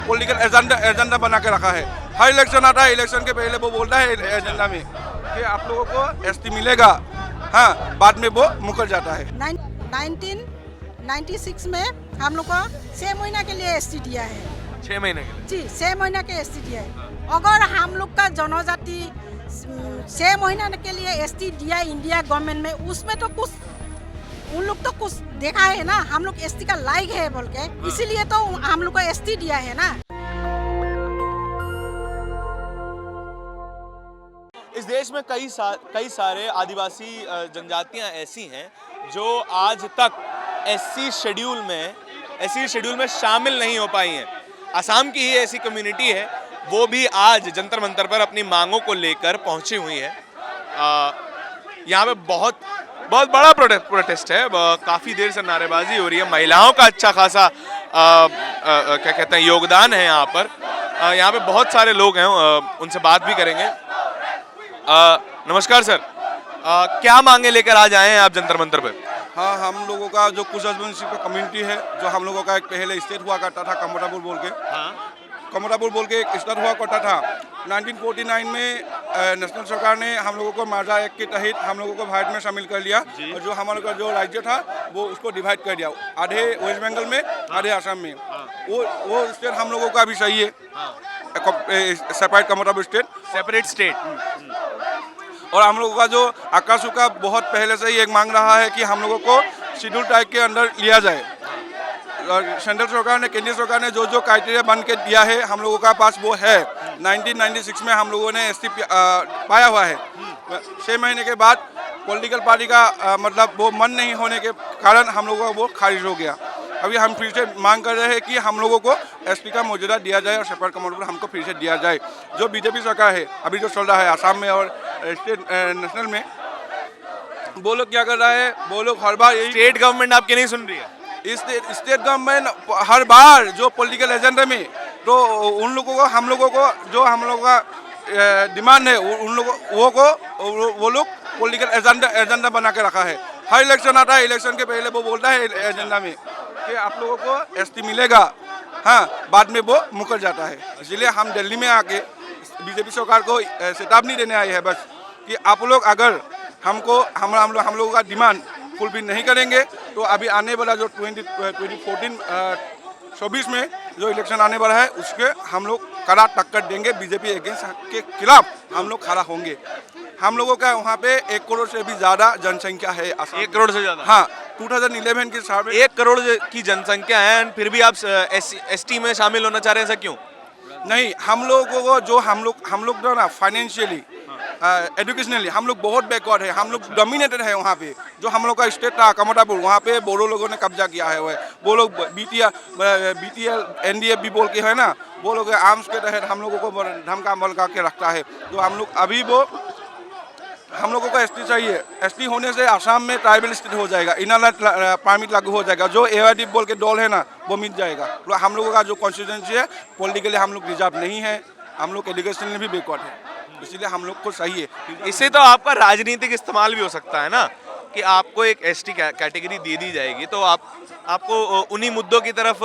Political agenda बना के रखा है। हर इलेक्शन आता है, इलेक्शन के पहले वो बोलता है एजेंडा में कि आप लोगों को एसटी मिलेगा, हाँ, बाद में वो मुकर जाता है। 1996 में हम लोग को 6 महीना के लिए एसटी दिया है। 6 महीने के लिए? जी, 6 महीना के एसटी दिया है। अगर हम लोग का जनजाति 6 महीना के लिए एसटी दिया इंडिया गवर्नमेंट में, उसमें तो कुछ उन लोग तो कुछ देखा है ना, हम लोग एसटी का लायक है बोल के, इसीलिए तो हम लोग को एसटी दिया है ना। इस देश में कई सारे आदिवासी जनजातियां ऐसी हैं जो आज तक एससी शेड्यूल में शामिल नहीं हो पाई हैं। असम की ही ऐसी कम्युनिटी है, वो भी आज जंतर मंतर पर अपनी मांगों को लेकर पहुंची हुई है। यहाँ पे बहुत बड़ा प्रोटेस्ट है, काफ़ी देर से नारेबाजी हो रही है। महिलाओं का अच्छा खासा क्या कहते हैं योगदान है यहाँ पर। यहाँ पे बहुत सारे लोग हैं, उनसे बात भी करेंगे। नमस्कार सर, क्या मांगे लेकर आज आए हैं आप जंतर मंतर पे? हाँ, हम लोगों का जो कुछ का कम्युनिटी है, जो हम लोगों का एक पहले स्टेट हुआ करता था कमरापुर बोल के, कमरापुर बोल के एक स्टेट हुआ करता था। 1949 में नेशनल सरकार ने हम लोगों को मार्जा एक्ट के तहत हम लोगों को भारत में शामिल कर लिया, और जो हमारे का जो राज्य था वो उसको डिवाइड कर दिया, आधे वेस्ट बंगाल में, आधे असम में। वो स्टेट हम लोगों का भी सही है, सेपरेट कमरापुर स्टेट, सेपरेट स्टेट। और हम लोगों का जो आकाशु का बहुत पहले से ही एक मांग रहा है कि हम लोगों को शेड्यूल टाइप के अंदर लिया जाए। सेंट्रल सरकार ने, केंद्रीय सरकार ने जो क्राइटेरिया बन के दिया है, हम लोगों का पास वो है। 1996 में हम लोगों ने एसटी पाया हुआ है। 6 महीने के बाद पॉलिटिकल पार्टी का मतलब वो मन नहीं होने के कारण हम लोगों का वो खारिज हो गया। अभी हम फिर से मांग कर रहे हैं कि हम लोगों को एसटी का मौजूदा दिया जाए और सेपरेट कमर्शियल हमको फिर से दिया जाए। जो बीजेपी सरकार है अभी जो चल रहा है आसाम में और स्टेट नेशनल में, वो लोग क्या कर रहा है, वो लोग हर बार स्टेट गवर्नमेंट आपकी नहीं सुन रही है? स्टेट गवर्नमेंट हर बार जो पॉलिटिकल एजेंडा में, तो उन लोगों को, हम लोगों को जो हम लोगों का डिमांड है, उन लोगों वो लोग पॉलिटिकल एजेंडा बना के रखा है। हर इलेक्शन आता है, इलेक्शन के पहले वो बोलता है एजेंडा में कि आप लोगों को एसटी मिलेगा, हाँ, बाद में वो मुकर जाता है। इसलिए हम दिल्ली में आके बीजेपी सरकार को चेतावनी देने आए हैं बस कि आप लोग अगर हम लोगों का डिमांड फुलफिल नहीं करेंगे तो अभी आने वाला जो 2024 में जो इलेक्शन आने वाला है उसके हम लोग कड़ा टक्कर देंगे। बीजेपी अगेंस्ट के खिलाफ हम लोग खड़ा होंगे। हम लोगों का वहाँ पे 1 करोड़ से भी ज़्यादा जनसंख्या है। 1 करोड़ से ज़्यादा? हाँ, 2011 के साथ 1 करोड़ की जनसंख्या है, फिर भी आप एसटी में शामिल होना चाह रहे हैं, ऐसा क्यों? नहीं, हम लोगों को जो हम लोग जो ना फाइनेंशियली, एजुकेशनली हम लोग बहुत बैकवर्ड है। हम लोग डोमिनेटेड है वहाँ पे। जो हम लोग का स्टेट था कमरापुर, वहाँ पे बोडो लोगों ने कब्जा किया है। वो लोग बीटीएल एनडीएफ भी बोल के है ना, वो लोग आर्म्स के तहत हम लोगों को धमका मलका के रखता है। तो हम लोग अभी हम लोगों को एसटी चाहिए। एसटी होने से आसाम में ट्राइबल स्टेट हो जाएगा, इनर परमिट लागू हो जाएगा, जो एआईडी बोल के डोल है ना वो मिट जाएगा। तो हम लोगों का जो कॉन्स्टिट्यूंसी है पॉलिटिकली हम लोग रिजर्व नहीं है, हम लोग एजुकेशनली भी बैकवर्ड है, इसलिए हम लोग को चाहिए। इससे तो आपका राजनीतिक इस्तेमाल भी हो सकता है ना, कि आपको एक एसटी कैटेगरी दे दी जाएगी तो आपको उन्हीं मुद्दों की तरफ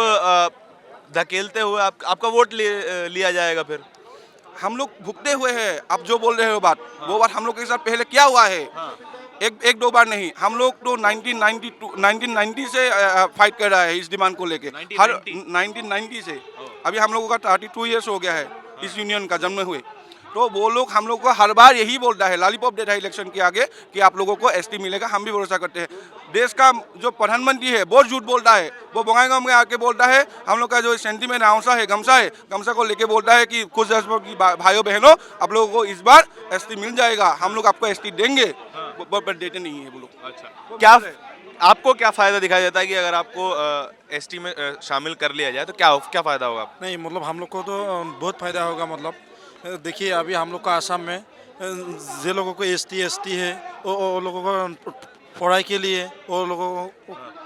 धकेलते हुए आपका वोट लिया जाएगा। फिर हम लोग भुगते हुए हैं, आप जो बोल रहे हो बात, वो बात हम लोग के साथ पहले क्या हुआ है। एक दो बार नहीं, हम लोग तो 1990 से फाइट कर रहा है इस डिमांड को लेके। हर 1990 से अभी हम लोगों का 32 ईयर्स हो गया है इस यूनियन का जन्म हुए। तो वो लोग हम लोग को हर बार यही बोलता है, लॉलीपॉप देता है इलेक्शन के आगे कि आप लोगों को एसटी मिलेगा। हम भी भरोसा करते हैं। देश का जो प्रधानमंत्री है बहुत झूठ बोलता है। वो बंगाईगांव में आके बोलता है, हम लोग का जो सेंटीमेंट गमसा को लेके बोलता है कि कुछ भाइयों बहनों आप लोगों को इस बार एसटी मिल जाएगा, हम लोग आपको एसटी देंगे, पर देते नहीं है वो लोग। अच्छा, क्या आपको क्या फ़ायदा दिखाई देता है कि अगर आपको एसटी में शामिल कर लिया जाए तो क्या फ़ायदा होगा? नहीं, मतलब हम लोग को तो बहुत फ़ायदा होगा। मतलब देखिए, अभी हम लोग का आसाम में जो लोगों को एसटी है, वो लोगों को पढ़ाई के लिए, वो लोगों को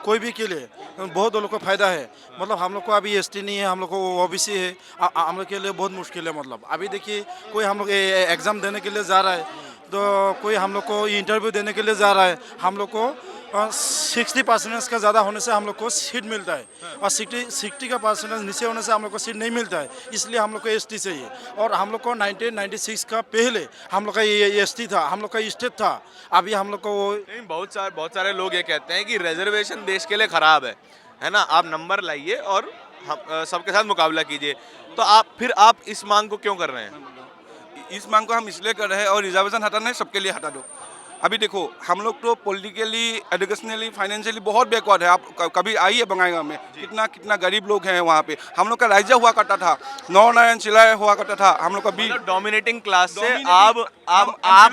कोई भी के लिए बहुत लोगों को फ़ायदा है। मतलब हम लोग को अभी एसटी नहीं है, हम लोग को ओबीसी है, हम लोग के लिए बहुत मुश्किल है। मतलब अभी देखिए, कोई हम लोग एग्ज़ाम देने के लिए जा रहा है तो कोई हम लोग को इंटरव्यू देने के लिए जा रहा है, हम लोग को 60% का ज़्यादा होने से हम लोग को सीट मिलता है, और 60 का परसेंटेज नीचे होने से हम लोग को सीट नहीं मिलता है। इसलिए हम लोग को ST चाहिए। और हम लोग को 1996 का पहले हम लोग का ये ST था, हम लोग का स्टेट था। अभी हम लोग को नहीं, बहुत सारे लोग ये कहते हैं कि रिजर्वेशन देश के लिए खराब है ना, आप नंबर लाइए और हम सबके साथ मुकाबला कीजिए। तो आप इस मांग को क्यों कर रहे हैं? इस मांग को हम इसलिए कर रहे हैं, और रिजर्वेशन हटाना है सबके लिए हटा दो। अभी देखो हम लोग तो पॉलिटिकली, एजुकेशनली, फाइनेंशियली बहुत बैकवर्ड है। आप कभी आइए बंगाईगांव में, कितना गरीब लोग हैं वहाँ पे। हम लोग का राज्य हुआ करता था, नौनारायण चिलाय हुआ करता था, हम लोग का भी डोमिनेटिंग क्लास से आप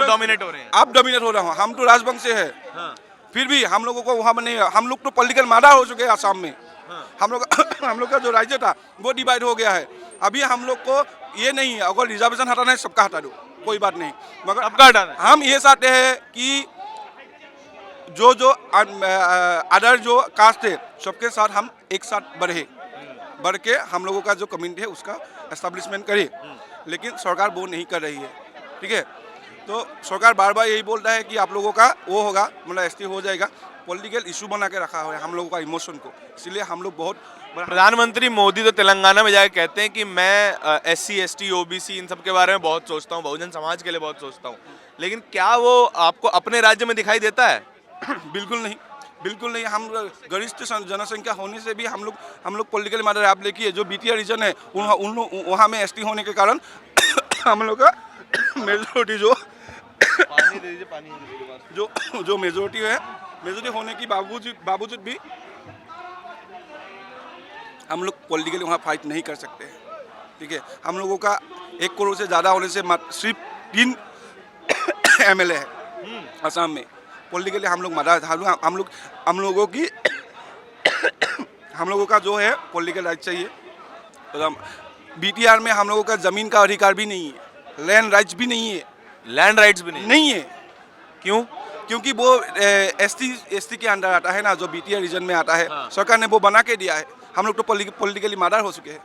डोमिनेट हो रहे हैं। आप डोमिनेट हो रहे हो। हम तो राजवंश से है, फिर भी हम लोगों को वहाँ में नहीं, हम लोग तो पॉलिटिकल मादा हो चुके हैं आसाम में। हम लोग का जो राज्य था वो डिवाइड हो गया है। अभी हम लोग को ये नहीं है, अगर रिजर्वेशन हटाना है सबका हटा दो, कोई बात नहीं, मगर सबका हटाना है। हम ये चाहते हैं कि जो अदर जो कास्ट है सबके साथ हम एक साथ बढ़ के हम लोगों का जो कम्युनिटी है उसका एस्टेब्लिशमेंट करें। लेकिन सरकार वो नहीं कर रही है, ठीक है। तो सरकार बार बार यही बोल रहा है कि आप लोगों का वो होगा, मतलब ST हो जाएगा। पॉलिटिकल इशू बना के रखा हुआ है हम लोगों का इमोशन को, इसलिए हम लोग बहुत प्रधानमंत्री मोदी तो तेलंगाना में जाके कहते हैं कि मैं SC ST OBC इन सब के बारे में बहुत सोचता हूँ, बहुजन समाज के लिए बहुत सोचता हूँ। लेकिन क्या वो आपको अपने राज्य में दिखाई देता है? बिल्कुल नहीं। हम गरिष्ठ जनसंख्या होने से भी हम लोग पॉलिटिकल मैटर आप देखिए, जो BTR रीजन है वहाँ में ST होने के कारण हम लोग का मेजोरिटी जो मेजोरिटी होने की बावजूद भी हम लोग पॉलिटिकली वहाँ फाइट नहीं कर सकते हैं, ठीक है। हम लोगों का 1 करोड़ से ज़्यादा होने से सिर्फ 3 MLA है असम में। पॉलिटिकली हम लोग हम लोगों का जो है पॉलिटिकल राइट चाहिए। BTR में हम लोगों का ज़मीन का अधिकार भी नहीं है, लैंड राइट्स भी नहीं है। लैंड राइट्स भी नहीं है। क्यों? क्योंकि वो ST के अंडर आता है ना, जो BTR रीजन में आता है। सरकार ने वो बना के दिया है। हम लोग तो पॉलिटिकली मार्डर हो चुके हैं।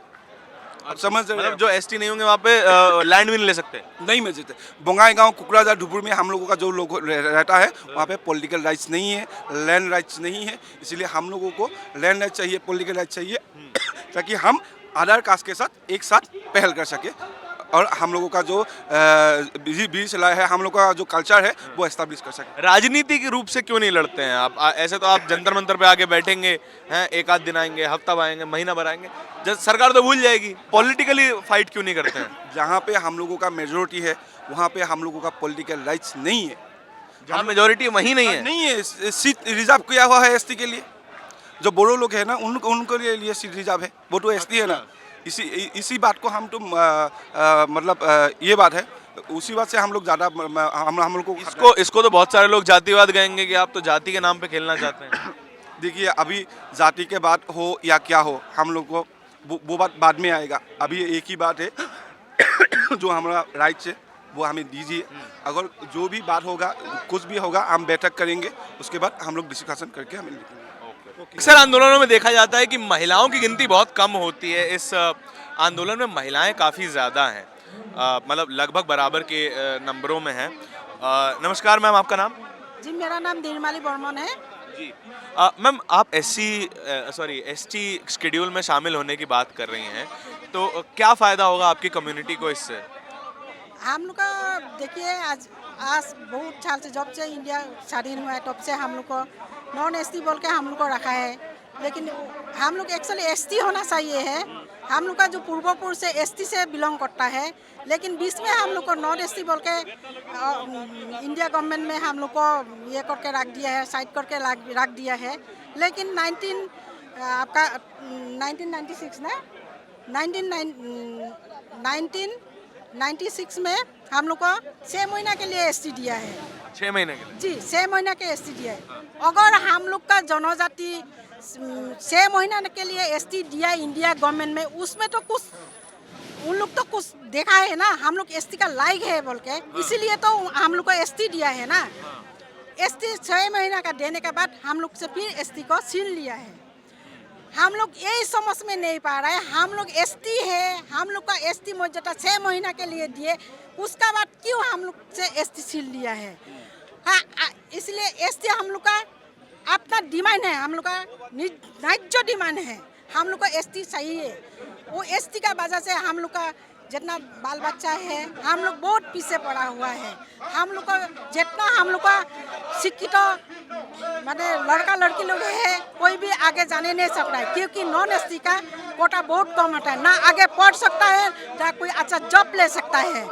अब समझ रहे मतलब जो ST नहीं होंगे वहाँ पे लैंड भी नहीं ले सकते? नहीं मिल सकते। बंगाईगांव, कुकराझार, धुपुर में हम लोगों का जो लोग रहता है वहाँ पे पॉलिटिकल राइट्स नहीं है, लैंड राइट्स नहीं है। इसलिए हम लोगों को लैंड राइट चाहिए, पॉलिटिकल राइट चाहिए, ताकि हम अदर कास्ट के साथ एक साथ पहल कर सके, और हम लोगों का जो बीज सिलाई है, हम लोग का जो कल्चर है वो एस्टेब्लिश कर सके। राजनीति के रूप से क्यों नहीं लड़ते हैं आप? ऐसे तो आप जंतर मंतर पे आके बैठेंगे हैं, 1 आध दिन आएंगे, हफ्ता आएंगे, महीना भर आएंगे, जब सरकार तो भूल जाएगी। पॉलिटिकली फाइट क्यों नहीं करते हैं? जहाँ पे हम लोगों का मेजोरिटी है वहाँ पे हम लोगों का पॉलिटिकल राइट्स नहीं है। जहाँ मेजोरिटी वहीं नहीं है? नहीं है। सीट रिजर्व किया हुआ है ST के लिए। जो बोरो लोग है ना उनके लिए सीट रिजर्व है, वो तो ST है ना। इसी बात को हम तो मतलब ये बात है, उसी बात से हम लोग ज़्यादा हम लोग को इसको तो बहुत सारे लोग जातिवाद कहेंगे कि आप तो जाति के नाम पे खेलना चाहते हैं। देखिए, अभी जाति के बात हो या क्या हो, हम लोग को वो बात बाद में आएगा। अभी एक ही बात है जो हमारा राइट है वो हमें दीजिए। अगर जो भी बात होगा, कुछ भी होगा, हम बैठक करेंगे, उसके बाद हम लोग डिस्कशन करके हमें लिखेंगे। अक्सर आंदोलनों में देखा जाता है कि महिलाओं की गिनती बहुत कम होती है। इस आंदोलन में महिलाएं काफ़ी ज़्यादा हैं, मतलब लगभग बराबर के नंबरों में हैं। नमस्कार मैम, आपका नाम? जी, मेरा नाम निर्मली बर्मन है। जी मैम, आप ST शेड्यूल में शामिल होने की बात कर रही हैं, तो क्या फ़ायदा होगा आपकी कम्युनिटी को इससे? हम लोग का देखिए, आज बहुत साल से, जब से इंडिया स्वाधीन हुआ है तब से हम लोग को नॉन ST बोल के हम लोग को रखा है। लेकिन हम लोग एक्चुअली ST होना चाहिए है। हम लोग का जो पूर्वपुरुष से ST से बिलोंग करता है, लेकिन बीच में हम लोग को नॉन ST बोल के इंडिया गवर्नमेंट में हम लोग को ये करके रख दिया है, साइड करके रख दिया है। लेकिन 1996 ना 1996 में हम लोग को 6 महीना के लिए ST दिया है। 6 महीने के लिए? जी, 6 महीना के ST दिया है। अगर हम लोग का जनजाति 6 महीना के लिए ST दिया इंडिया गवर्नमेंट में, उसमें तो कुछ उन लोग तो कुछ देखा है ना, हम लोग ST का लायक है बोल के, इसीलिए तो हम लोग को ST दिया है ना। ST 6 महीना का देने के बाद हम लोग से फिर ST को छीन लिया है। हम लोग यही समझ में नहीं पा रहा है। हम लोग एसटी है, हम लोग का एसटी मौजूदा 6 महीना के लिए दिए, उसका बाद क्यों हम लोग से एसटी छीन लिया है? हाँ, इसलिए एसटी हम लोग का अपना डिमांड है, हम लोग का न्याय्य डिमांड है, हम लोग को एसटी चाहिए। वो एसटी का वजह से हम लोग का जितना बाल बच्चा है हम लोग बहुत पीछे पड़ा हुआ है। हम लोग का जितना हम लोग का शिक्षित माने लड़का लड़की लोग है, कोई भी आगे जाने नहीं सकता है, क्योंकि नॉन एसटी का कोटा बहुत कम होता है, ना आगे पढ़ सकता है ना कोई अच्छा जॉब ले सकता है।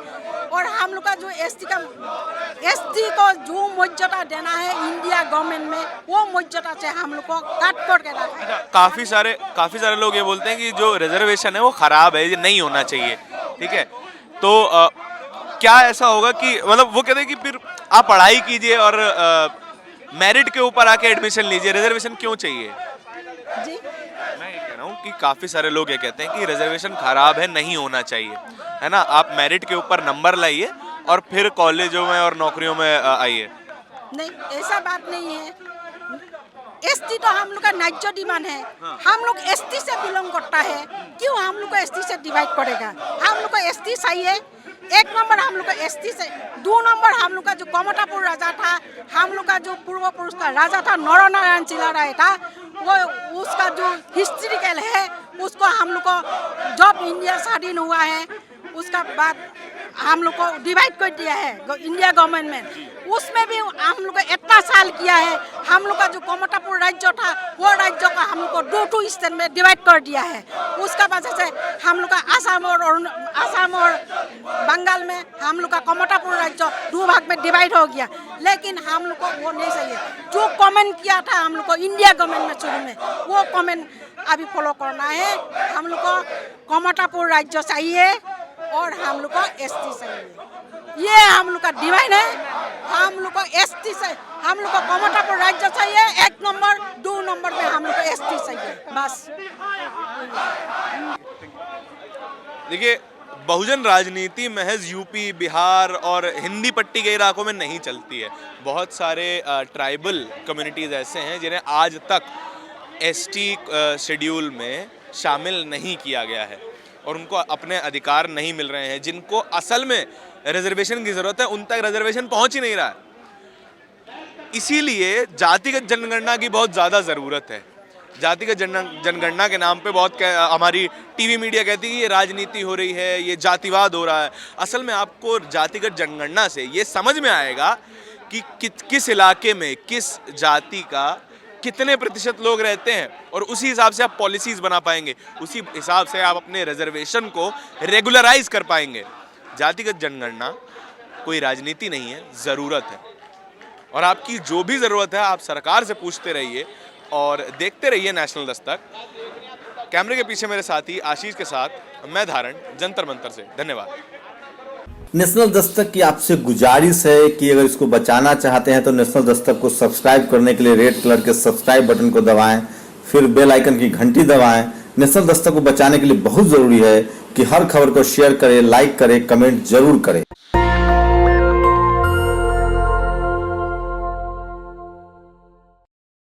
और हम लोग का जो एसटी को जो मर्यादा देना है इंडिया गवर्नमेंट में, वो मर्यादा से हम लोग को काट कर के रखा है। काफी सारे लोग ये बोलते हैं कि जो रिजर्वेशन है वो खराब है, ये नहीं होना चाहिए, ठीक है। तो क्या ऐसा होगा कि मतलब वो कहते हैं कि फिर आप पढ़ाई कीजिए और मेरिट के ऊपर आके एडमिशन लीजिए, रिजर्वेशन क्यों चाहिए? जी, मैं ये कह रहा हूँ कि काफी सारे लोग ये कहते हैं कि रिजर्वेशन खराब है, नहीं होना चाहिए, है ना। आप मेरिट के ऊपर नंबर लाइए और फिर कॉलेजों में और नौकरियों में आइए। नहीं, ऐसा बात नहीं है। एसटी तो हम लोग का न्याय्य डिमांड है, हम लोग एसटी से बिलोंग करता है, क्यों हम लोग को एसटी से डिवाइड करेगा? हम लोग को एसटी चाहिए। 1 नंबर हम लोग का एसटी से, 2 नंबर हम लोग का जो कमतापुर राजा था, हम लोग का जो पूर्व पुरुष का राजा था नरनारायण चिलाराय था, वो उसका जो हिस्ट्रिकल है उसको हम लोग को जब इंडिया स्वाधीन हुआ है उसका बाद हम लोग को डिवाइड कर दिया है इंडिया गवर्नमेंट में। उसमें भी हम लोग को इतना साल किया है, हम लोग का जो कमतापुर राज्य था वो राज्य को हम लोग को 2 स्टेट में डिवाइड कर दिया है। उसका वजह से हम लोग का आसाम और बंगाल में हम लोग का कमतापुर राज्य 2 भाग में डिवाइड हो गया। लेकिन हम लोग को वो नहीं चाहिए। जो कमेंट किया था हम लोग को इंडिया गवर्नमेंट में शुरू में, वो कमेंट अभी फॉलो करना है। हम लोग को कमतापुर राज्य चाहिए और हम लोग को एसटी चाहिए, ये हम लोग का डिमांड है। हम लोग को एसटी से, हम लोग को कमतापुर राज्य चाहिए 1 नंबर, 2 नंबर में हम लोग को एसटी चाहिए, बस। देखिए, बहुजन राजनीति महज यूपी, बिहार और हिंदी पट्टी के इलाकों में नहीं चलती है। बहुत सारे ट्राइबल कम्युनिटीज़ ऐसे हैं जिन्हें आज तक एसटी शेड्यूल में शामिल नहीं किया गया है और उनको अपने अधिकार नहीं मिल रहे हैं। जिनको असल में रिजर्वेशन की ज़रूरत है उन तक रिजर्वेशन पहुंच ही नहीं रहा है। इसीलिए जातिगत जनगणना की बहुत ज़्यादा ज़रूरत है। जातिगत जनगणना के नाम पे बहुत हमारी टीवी मीडिया कहती है कि ये राजनीति हो रही है, ये जातिवाद हो रहा है। असल में आपको जातिगत जनगणना से ये समझ में आएगा कि किस इलाके में किस जाति का कितने प्रतिशत लोग रहते हैं और उसी हिसाब से आप पॉलिसीज बना पाएंगे, उसी हिसाब से आप अपने रिजर्वेशन को रेगुलराइज कर पाएंगे। जातिगत जनगणना कोई राजनीति नहीं है, ज़रूरत है। और आपकी जो भी ज़रूरत है आप सरकार से पूछते रहिए और देखते रहिए नेशनल दस्तक। कैमरे के पीछे मेरे साथी आशीष के साथ मैं धारण, जंतर मंतर से। धन्यवाद। नेशनल दस्तक की आपसे गुजारिश है कि अगर इसको बचाना चाहते हैं तो नेशनल दस्तक को सब्सक्राइब करने के लिए रेड कलर के सब्सक्राइब बटन को दबाएं, फिर बेल आइकन की घंटी दबाएं। नेशनल दस्तक को बचाने के लिए बहुत जरूरी है कि हर खबर को शेयर करें, लाइक करें, कमेंट जरूर करें।